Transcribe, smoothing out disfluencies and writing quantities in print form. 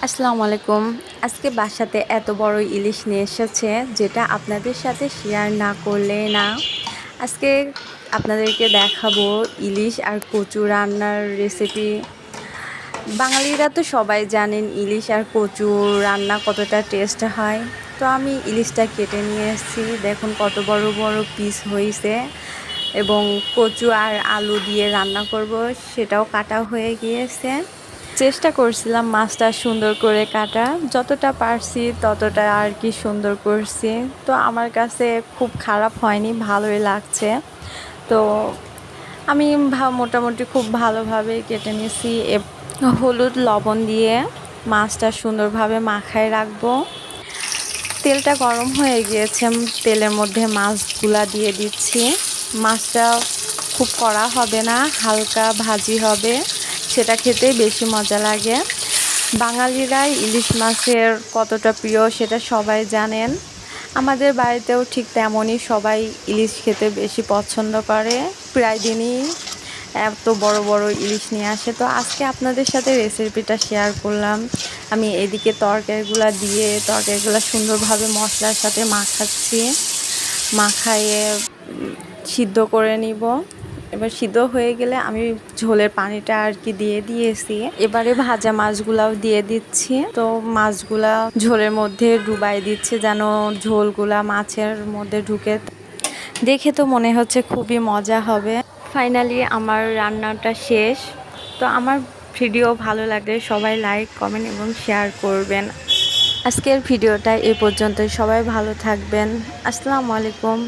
আসসালামু আলাইকুম। আজকে বাসাতে এত বড় ইলিশ নিয়ে এসেছে যেটা আপনাদের সাথে শেয়ার না করলে না। আজকে আপনাদেরকে দেখাবো ইলিশ আর কচু রান্নার রেসিপি। বাঙালিরা তো সবাই জানেন ইলিশ আর কচু রান্না কতটা টেস্ট হয়। তো আমি ইলিশটা কেটে নিয়ে এসেছি, দেখুন কত বড় বড় পিস হয়েছে। এবং কচু আর আলু দিয়ে রান্না করব, সেটাও কাটা হয়ে গিয়েছে। চেষ্টা করছিলাম মাছটা সুন্দর করে কাটা, যতটা পারছি ততটা আর কি সুন্দর করছি। তো আমার কাছে খুব খারাপ হয়নি, ভালোই লাগছে। তো আমি মোটামুটি খুব ভালোভাবে কেটে নিয়েছি। হলুদ লবণ দিয়ে মাছটা সুন্দরভাবে মাখায় রাখবো। তেলটা গরম হয়ে গিয়েছে, তেলের মধ্যে মাছগুলা দিয়ে দিচ্ছি। মাছটা খুব কড়া হবে না, হালকা ভাজি হবে, সেটা খেতেই বেশি মজা লাগে। বাঙালিরা ইলিশ মাছের কতটা প্রিয় সেটা সবাই জানেন। আমাদের বাড়িতেও ঠিক তেমনই, সবাই ইলিশ খেতে বেশি পছন্দ করে। প্রায় দিনই এত বড় বড় ইলিশ নিয়ে আসে। তো আজকে আপনাদের সাথে রেসিপিটা শেয়ার করলাম। আমি এদিকে তরকারিগুলো সুন্দরভাবে মশলার সাথে মাখাইয়ে সিদ্ধ করে নিব। এবার সিদ্ধ হয়ে গেলে আমি ঝোলের পানিটা আর কি দিয়ে দিয়েছি। এবারে ভাজা মাছগুলাও দিয়ে দিচ্ছি। তো মাছগুলা ঝোলের মধ্যে ডুবাই দিচ্ছে যেন ঝোলগুলা মাছের মধ্যে ঢুকে। দেখে তো মনে হচ্ছে খুবই মজা হবে। ফাইনালি আমার রান্নাটা শেষ। তো আমার ভিডিও ভালো লাগলে সবাই লাইক, কমেন্ট এবং শেয়ার করবেন। আজকের ভিডিওটা এ পর্যন্তই। সবাই ভালো থাকবেন। আসসালামু আলাইকুম।